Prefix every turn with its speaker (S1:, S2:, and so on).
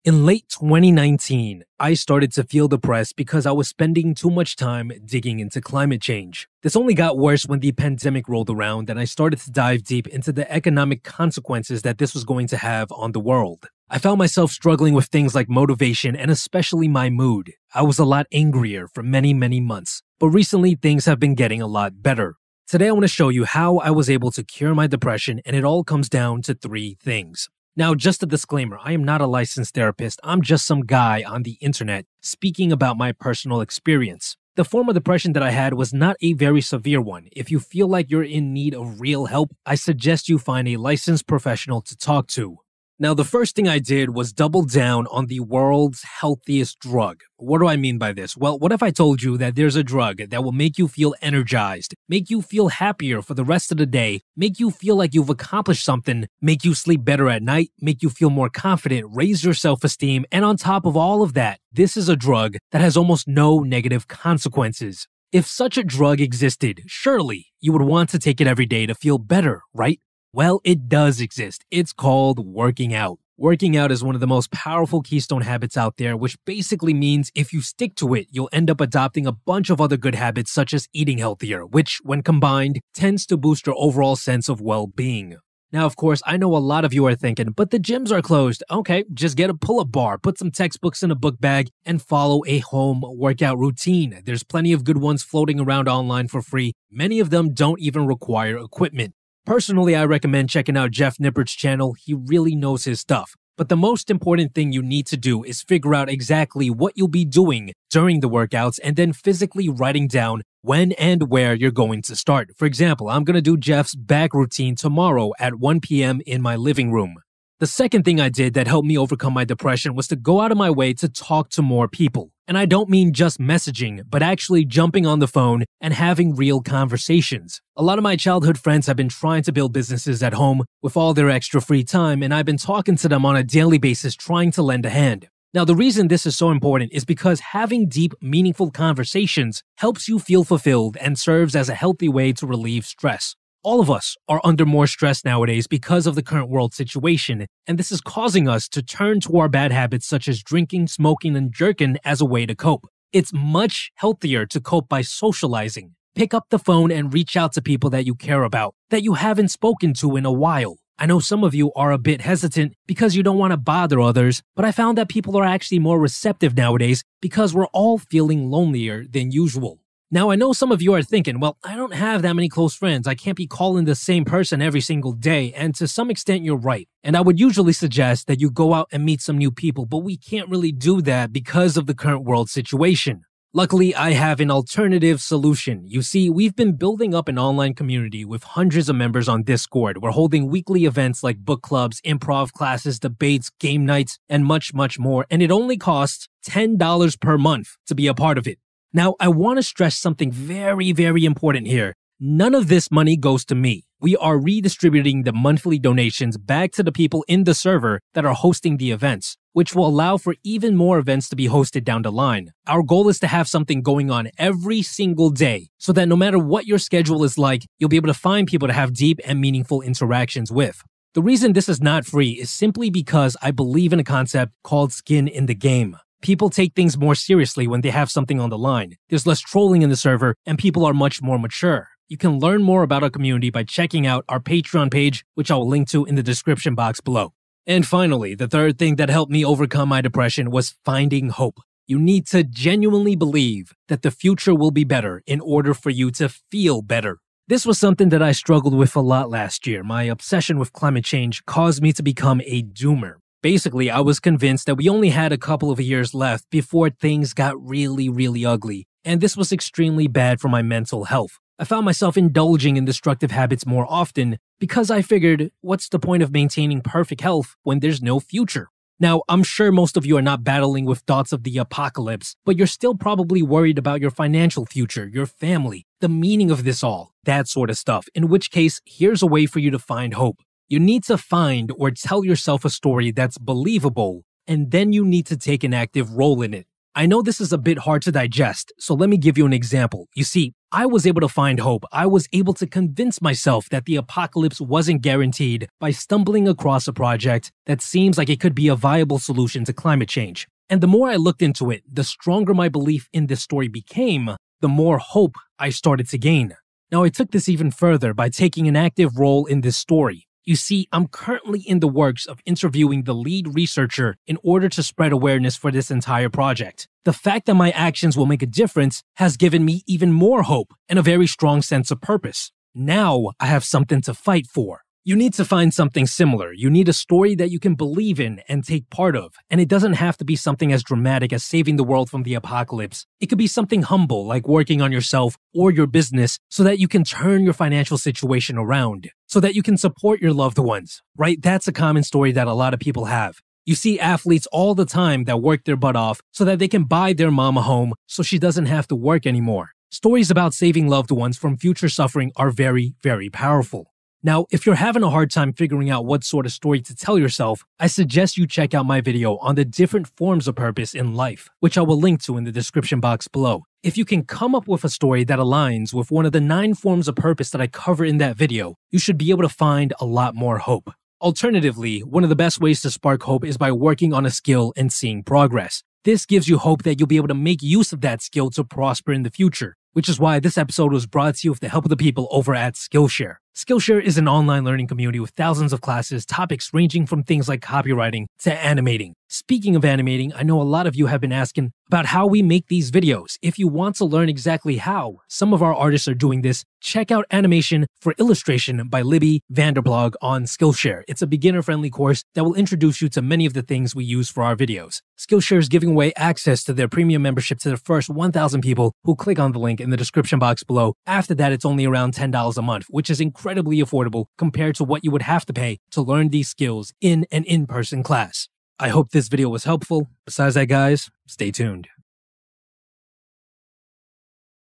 S1: In late 2019, I started to feel depressed because I was spending too much time digging into climate change. This only got worse when the pandemic rolled around and I started to dive deep into the economic consequences that this was going to have on the world. I found myself struggling with things like motivation and especially my mood. I was a lot angrier for many months, but recently things have been getting a lot better. Today I want to show you how I was able to cure my depression, and it all comes down to 3 things. Now, just a disclaimer, I am not a licensed therapist. I'm just some guy on the internet speaking about my personal experience. The form of depression that I had was not a very severe one. If you feel like you're in need of real help, I suggest you find a licensed professional to talk to. Now, the first thing I did was double down on the world's healthiest drug. What do I mean by this? Well, what if I told you that there's a drug that will make you feel energized, make you feel happier for the rest of the day, make you feel like you've accomplished something, make you sleep better at night, make you feel more confident, raise your self-esteem, and on top of all of that, this is a drug that has almost no negative consequences. If such a drug existed, surely you would want to take it every day to feel better, right? Well, it does exist. It's called working out. Working out is one of the most powerful keystone habits out there, which basically means if you stick to it, you'll end up adopting a bunch of other good habits such as eating healthier, which, when combined, tends to boost your overall sense of well-being. Now, of course, I know a lot of you are thinking, but the gyms are closed. Okay, just get a pull-up bar, put some textbooks in a book bag, and follow a home workout routine. There's plenty of good ones floating around online for free. Many of them don't even require equipment. Personally, I recommend checking out Jeff Nippert's channel. He really knows his stuff. But the most important thing you need to do is figure out exactly what you'll be doing during the workouts and then physically writing down when and where you're going to start. For example, I'm going to do Jeff's back routine tomorrow at 1 p.m. in my living room. The second thing I did that helped me overcome my depression was to go out of my way to talk to more people. And I don't mean just messaging, but actually jumping on the phone and having real conversations. A lot of my childhood friends have been trying to build businesses at home with all their extra free time, and I've been talking to them on a daily basis trying to lend a hand. Now, the reason this is so important is because having deep, meaningful conversations helps you feel fulfilled and serves as a healthy way to relieve stress. All of us are under more stress nowadays because of the current world situation, and this is causing us to turn to our bad habits such as drinking, smoking, and jerking as a way to cope. It's much healthier to cope by socializing. Pick up the phone and reach out to people that you care about, that you haven't spoken to in a while. I know some of you are a bit hesitant because you don't want to bother others, but I found that people are actually more receptive nowadays because we're all feeling lonelier than usual. Now, I know some of you are thinking, well, I don't have that many close friends. I can't be calling the same person every single day. And to some extent, you're right. And I would usually suggest that you go out and meet some new people, but we can't really do that because of the current world situation. Luckily, I have an alternative solution. You see, we've been building up an online community with hundreds of members on Discord. We're holding weekly events like book clubs, improv classes, debates, game nights, and much more. And it only costs $10 per month to be a part of it. Now, I want to stress something very important here. None of this money goes to me. We are redistributing the monthly donations back to the people in the server that are hosting the events, which will allow for even more events to be hosted down the line. Our goal is to have something going on every single day so that no matter what your schedule is like, you'll be able to find people to have deep and meaningful interactions with. The reason this is not free is simply because I believe in a concept called skin in the game. People take things more seriously when they have something on the line. There's less trolling in the server, and people are much more mature. You can learn more about our community by checking out our Patreon page, which I will link to in the description box below. And finally, the third thing that helped me overcome my depression was finding hope. You need to genuinely believe that the future will be better in order for you to feel better. This was something that I struggled with a lot last year. My obsession with climate change caused me to become a doomer. Basically, I was convinced that we only had a couple of years left before things got really ugly, and this was extremely bad for my mental health. I found myself indulging in destructive habits more often because I figured, what's the point of maintaining perfect health when there's no future? Now, I'm sure most of you are not battling with thoughts of the apocalypse, but you're still probably worried about your financial future, your family, the meaning of this all, that sort of stuff, in which case, here's a way for you to find hope. You need to find or tell yourself a story that's believable, and then you need to take an active role in it. I know this is a bit hard to digest, so let me give you an example. You see, I was able to find hope. I was able to convince myself that the apocalypse wasn't guaranteed by stumbling across a project that seems like it could be a viable solution to climate change. And the more I looked into it, the stronger my belief in this story became, the more hope I started to gain. Now, I took this even further by taking an active role in this story. You see, I'm currently in the works of interviewing the lead researcher in order to spread awareness for this entire project. The fact that my actions will make a difference has given me even more hope and a very strong sense of purpose. Now, I have something to fight for. You need to find something similar. You need a story that you can believe in and take part of. And it doesn't have to be something as dramatic as saving the world from the apocalypse. It could be something humble, like working on yourself or your business so that you can turn your financial situation around, so that you can support your loved ones, right? That's a common story that a lot of people have. You see athletes all the time that work their butt off so that they can buy their mom a home so she doesn't have to work anymore. Stories about saving loved ones from future suffering are very, very powerful. Now, if you're having a hard time figuring out what sort of story to tell yourself, I suggest you check out my video on the different forms of purpose in life, which I will link to in the description box below. If you can come up with a story that aligns with one of the 9 forms of purpose that I cover in that video, you should be able to find a lot more hope. Alternatively, one of the best ways to spark hope is by working on a skill and seeing progress. This gives you hope that you'll be able to make use of that skill to prosper in the future, which is why this episode was brought to you with the help of the people over at Skillshare. Skillshare is an online learning community with thousands of classes, topics ranging from things like copywriting to animating. Speaking of animating, I know a lot of you have been asking about how we make these videos. If you want to learn exactly how some of our artists are doing this, check out Animation for Illustration by Libby Vanderblog on Skillshare. It's a beginner-friendly course that will introduce you to many of the things we use for our videos. Skillshare is giving away access to their premium membership to the first 1,000 people who click on the link in the description box below. After that, it's only around $10 a month, which is incredibly affordable compared to what you would have to pay to learn these skills in an in-person class. I hope this video was helpful. Besides that, guys, stay tuned.